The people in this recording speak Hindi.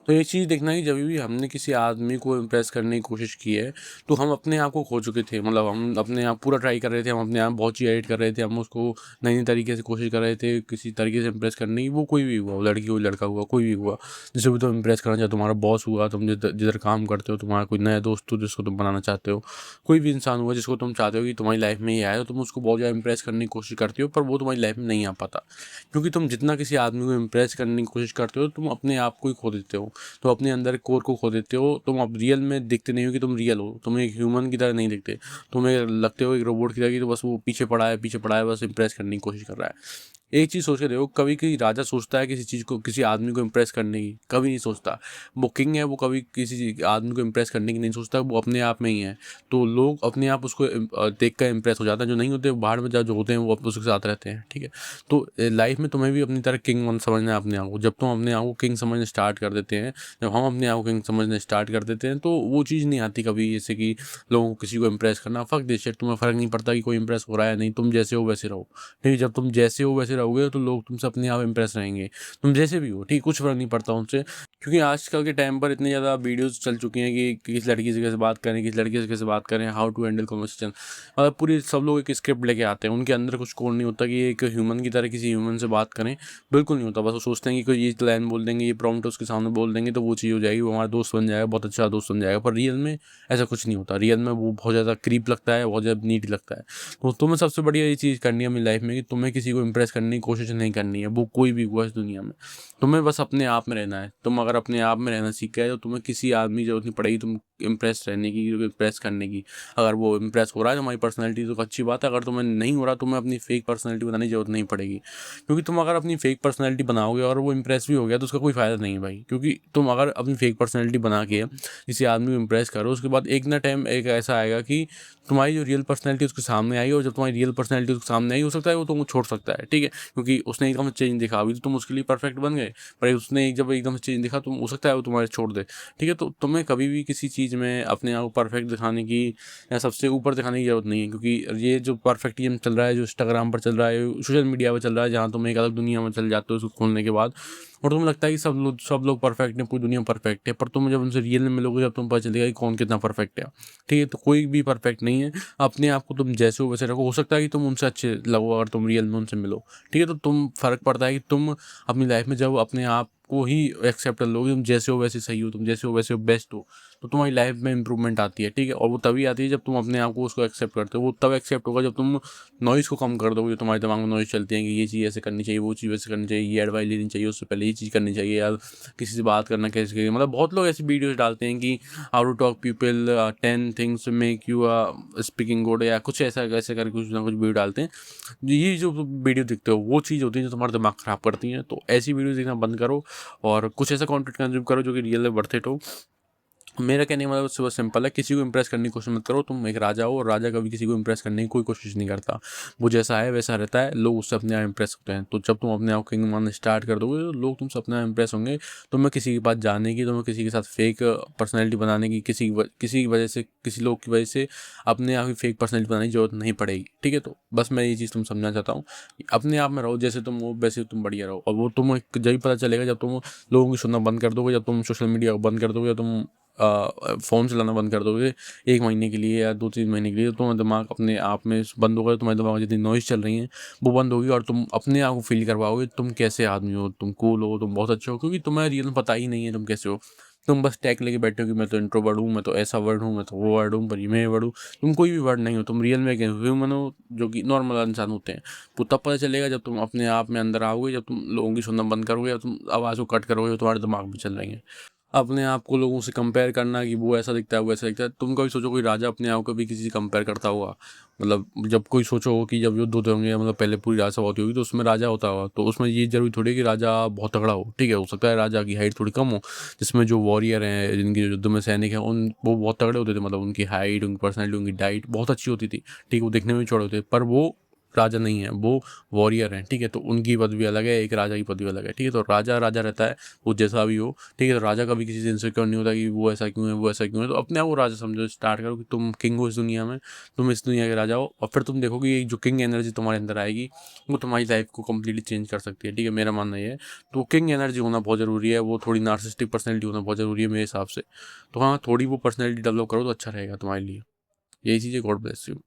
तो एक चीज़ देखना कि जब भी हमने किसी आदमी को इम्प्रेस करने की कोशिश की है, तो हम अपने आप को खो चुके थे। मतलब हम अपने आप पूरा ट्राई कर रहे थे, हम अपने आप बहुत चीज़ एडिट कर रहे थे, हम उसको नई-नई तरीके से कोशिश कर रहे थे, किसी तरीके से इम्प्रेस करने की। वो कोई भी हुआ, वो लड़की हुई, लड़का हुआ, कोई भी हुआ, जिसे भी तुम इम्प्रेस करना चाहते हो, तुम्हारा बॉस हुआ, तुम जिधर काम करते हो, तुम्हारा कोई नया दोस्त हो जिसको तुम बनाना चाहते हो, कोई भी इंसान हुआ जिसको तुम चाहते हो कि तुम्हारी लाइफ में ये आए, तो तुम उसको बहुत ज़्यादा इम्प्रेस करने की कोशिश करते हो, पर वो तुम्हारी लाइफ में नहीं आ पाता। क्योंकि तुम जितना किसी आदमी को इम्प्रेस करने की कोशिश करते हो, तुम अपने आप को ही खो देते हो। तो अपने अंदर कोर को खो देते हो। तुम अब रियल में दिखते नहीं हो कि तुम रियल हो। तुम एक ह्यूमन की तरह नहीं दिखते। तुम्हें लगते हो एक रोबोट की तरह कि तो बस वो पीछे पड़ा है, बस इम्प्रेस करने की कोशिश कर रहा है। एक चीज़ सोच के देखो, कभी कोई राजा सोचता है किसी चीज़ को, किसी आदमी को इम्प्रेस करने की? कभी नहीं सोचता। वो किंग है, वो कभी किसी आदमी को इम्प्रेस करने की नहीं सोचता, वो अपने आप में ही है। तो लोग अपने आप उसको देख कर इम्प्रेस हो जाते हैं। जो नहीं होते वो बाहर में जो होते हैं वो उसके साथ रहते हैं, ठीक है? तो लाइफ में तुम्हें भी अपनी तरह किंग समझना है अपने आप को। जब तुम अपने आप को किंग समझना स्टार्ट कर देते हैं, जब हम अपने आप को किंग समझना स्टार्ट कर देते हैं, तो वो चीज़ नहीं आती कभी, जैसे कि लोगों को किसी को इम्प्रेस करना। फक दिस शिट, तुम्हें फ़र्क नहीं पड़ता कि कोई इम्प्रेस हो रहा है या नहीं, तुम जैसे हो वैसे रहो। ठीक है? जब तुम जैसे हो वैसे रहोगे तो लोग तुमसे अपने आप इम्प्रेस रहेंगे। तुम जैसे भी हो, ठीक है? कुछ फ़र्क नहीं पड़ता उनसे, क्योंकि आजकल के टाइम पर इतनी ज़्यादा वीडियोज़ चल चुकी हैं कि किस लड़की से कैसे बात करें, किस लड़के से कैसे बात करें, हाउ टू हैंडल कन्वर्सेशन। मतलब पूरी सब लोग एक स्क्रिप्ट लेके आते हैं। उनके अंदर कुछ कोड नहीं होता कि एक ह्यूमन की तरह किसी ह्यूमन से बात करें। बिल्कुल नहीं होता। बस वो सोचते हैं कि कोई ये लाइन बोल देंगे, ये प्रॉम्प्ट उसके सामने बोल देंगे तो वो चीज़ हो जाएगी, वो हमारा दोस्त बन जाएगा, बहुत अच्छा दोस्त बन जाएगा। पर रियल में ऐसा कुछ नहीं होता। रियल में वो बहुत ज़्यादा क्रीप लगता है, बहुत ज़्यादा नीट लगता है। तो तुम्हें सबसे बढ़िया ये चीज़ करनी है अपनी लाइफ में कि तुम्हें किसी को इम्प्रेस करने की कोशिश नहीं करनी है, वो कोई भी हुआ इस दुनिया में। तुम्हें बस अपने आप में रहना है। तुम अगर अपने आप में रहना सीख गए तो तुम्हें किसी आदमी की ज़रूरत नहीं पड़ेगी तुम इम्प्रेस रहने की, इम्प्रेस करने की। अगर वो इम्प्रेस हो रहा है तुम्हारी पर्सनैलिटी तो अच्छी बात है, अगर तुम्हें नहीं हो रहा तुम्हें अपनी फेक पर्सनैलिटी बनाने की ज़रूरत नहीं पड़ेगी। क्योंकि तुम अगर अपनी फेक पर्सनैलिटी बनाओगे और वो इम्प्रेस भी हो गया तो उसका कोई फ़ायदा नहीं है भाई। क्योंकि तुम अगर अपनी फेक पर्सनैलिटी बना के किसी आदमी को इम्प्रेस करो, उसके बाद एक ना टाइम एक ऐसा आएगा कि तुम्हारी जो रियल पर्सनैलिटी उसके सामने आई, और जब तुम्हारी रियल पर्सनैलिटी उसके सामने आई, हो सकता है वो तुमको छोड़ सकता है, ठीक है? क्योंकि उसने एकदम से चेंज दिखा, अभी तो तुम उसके लिए परफेक्ट बन गए, पर उसने जब एकदम से चेंज दिखा, तुम हो सकता है वो तुम्हारे छोड़ दे, ठीक है? तो तुम्हें कभी भी किसी चीज़ में अपने आप को परफेक्ट दिखाने की या सबसे ऊपर दिखाने की ज़रूरत नहीं है, क्योंकि ये जो परफेक्टिज्म चल रहा है, जो इंस्टाग्राम पर चल रहा है, सोशल मीडिया पर चल रहा है, जहाँ तुम एक अलग दुनिया में चल जाते हो उसको खोलने के बाद, और तुम्हें लगता है कि सब लोग परफेक्ट हैं, पूरी दुनिया परफेक्ट है, पर तुम जब उनसे रियल में मिलोगे, जब तुम्हें पता चलेगा कि कौन कितना परफेक्ट है, ठीक है? तो कोई भी परफेक्ट नहीं है। अपने आप को तुम जैसे हो वैसे रखो। हो सकता है कि तुम उनसे अच्छे लगो अगर तुम रियल में उनसे मिलो, ठीक है? तो तुम फ़र्क पड़ता है कि तुम अपनी लाइफ में जब अपने आप को ही एक्सेप्ट कर लोगे, तुम जैसे हो वैसे सही हो, तुम जैसे हो वैसे हो बेस्ट हो, तो तुम्हारी लाइफ में इंप्रूवमेंट आती है, ठीक है? और वो तभी आती है जब तुम अपने आप को उसको एक्सेप्ट करते हो। वो तब एक्सेप्ट होगा जब तुम नॉइज़ को कम कर दोगे, जो तुम्हारे दिमाग में नॉइज़ चलती है कि ये चीज़ ऐसे करनी चाहिए, वो चीज़ वैसे करनी चाहिए, ये एडवाइस लेनी चाहिए, उससे पहले ये चीज़ करनी चाहिए, या किसी से बात करना कैसे करिए। मतलब बहुत लोग ऐसी वीडियोज़ डालते हैं कि how to talk people 10 things make you speaking good, या कुछ ऐसा ऐसे करके कुछ ना कुछ वीडियो डालते हैं। ये जो वीडियो देखते हो वो चीज़ होती है जो तुम्हारा दिमाग ख़राब करती हैं। तो ऐसी वीडियोज़ देखना बंद करो और कुछ ऐसा कंटेंट कंज़्यूम करो जो कि रियल में वर्थ इट हो। मेरा कहने का मतलब उससे बहुत सिंपल है, किसी को इम्प्रेस करने की कोशिश मत करो। तुम एक राजा हो, और राजा कभी किसी को इम्प्रेस करने की कोई कोशिश नहीं करता। वो जैसा है वैसा रहता है, लोग उससे अपने आप इम्प्रेस होते हैं। तो जब तुम अपने आप को किंग मानना स्टार्ट कर दोगे तो लोग तुमसे अपने आप इम्प्रेस होंगे। तुम्हें किसी की बात जानने की, तुम्हें किसी के साथ फेक पर्सनैलिटी बनाने की, किसी की वजह से, किसी लोग की वजह से अपने आप ही फेक पर्सनैलिटी बनाने की ज़रूरत नहीं पड़ेगी, ठीक है? तो बस मैं ये चीज़ तुम समझना चाहता हूँ कि अपने आप में रहो, जैसे तुम हो वैसे तुम बढ़िया रहो। और वो तुम्हें जब पता चलेगा जब तुम लोगों की सुनना बंद कर दोगे, जब तुम सोशल मीडिया को बंद कर दोगे, जब तुम फ़ोन चलाना बंद कर दोगे 1 महीने के लिए या 2-3 महीने के लिए, तो तुम्हारा दिमाग अपने आप में बंद होगा। तुम्हारे दिमाग में जितनी नॉइज़ चल रही है वो बंद होगी, और तुम अपने आप को फ़ील कर पाओगे तुम कैसे आदमी हो, तुम कूल हो, तुम बहुत अच्छे हो, क्योंकि तुम्हें रियल में पता ही नहीं है तुम कैसे हो। तुम बस टैग लेके बैठे हो कि मैं तो इंट्रोवर्ट हूँ, मैं तो ऐसा वर्ड हूँ, मैं तो वो वर्ड हूँ, पर ये मैं वर्ड हूँ। तुम कोई भी वर्ड नहीं हो, तुम रियल में एक ह्यूमन हो जो कि नॉर्मल इंसान होते हैं। वो तब पता चलेगा जब तुम अपने आप में अंदर आओगे, जब तुम लोगों की सुनना बंद करोगे, या तुम आवाज़ को कट करोगे जो तुम्हारे दिमाग में चल रही है। अपने आप को लोगों से कंपेयर करना कि वो ऐसा दिखता है, वो ऐसा दिखता है। तुम कभी सोचो कोई राजा अपने आप को भी किसी से कंपेयर करता होगा? मतलब जब कोई सोचो कि जब युद्ध होते होंगे, मतलब पहले पूरी राजसभा होती होगी तो उसमें राजा होता होगा, तो उसमें ये ज़रूरी थोड़ी है कि राजा बहुत तगड़ा हो, ठीक है? हो सकता है राजा की हाइट थोड़ी कम हो, जिसमें जो वॉरियर हैं, जिनके युद्ध में सैनिक हैं, उन वो बहुत तगड़े होते थे। मतलब उनकी हाइट, उनकी पर्सनैलिटी, उनकी डाइट बहुत अच्छी होती थी, ठीक है? वो दिखने में भी चौड़े होते थे, पर वो राजा नहीं है, वो वॉरियर हैं, ठीक है। तो उनकी पदवी अलग है, एक राजा की पदवी अलग है, ठीक है। तो राजा राजा रहता है, वो जैसा भी हो, ठीक है। तो राजा कभी किसी से इनसिक्योर नहीं होता कि वो ऐसा क्यों है, वो ऐसा क्यों है। तो अपने आप को राजा समझो, स्टार्ट करो कि तुम किंग हो इस दुनिया में, तुम इस दुनिया के राजा हो, और फिर तुम देखोगे ये जो किंग एनर्जी तुम्हारे अंदर आएगी, वो तुम्हारी लाइफ को कम्प्लीटली चेंज कर सकती है, ठीक है। मेरा मानना ये है। तो किंग एनर्जी होना बहुत ज़रूरी है, वो थोड़ी नार्सिसिस्टिक पर्सनैलिटी होना बहुत ज़रूरी है मेरे हिसाब से। तो हाँ, थोड़ी वो पर्सनैलिटी डेवलप करो तो अच्छा रहेगा तुम्हारे लिए। यही चीज़ है। God bless you.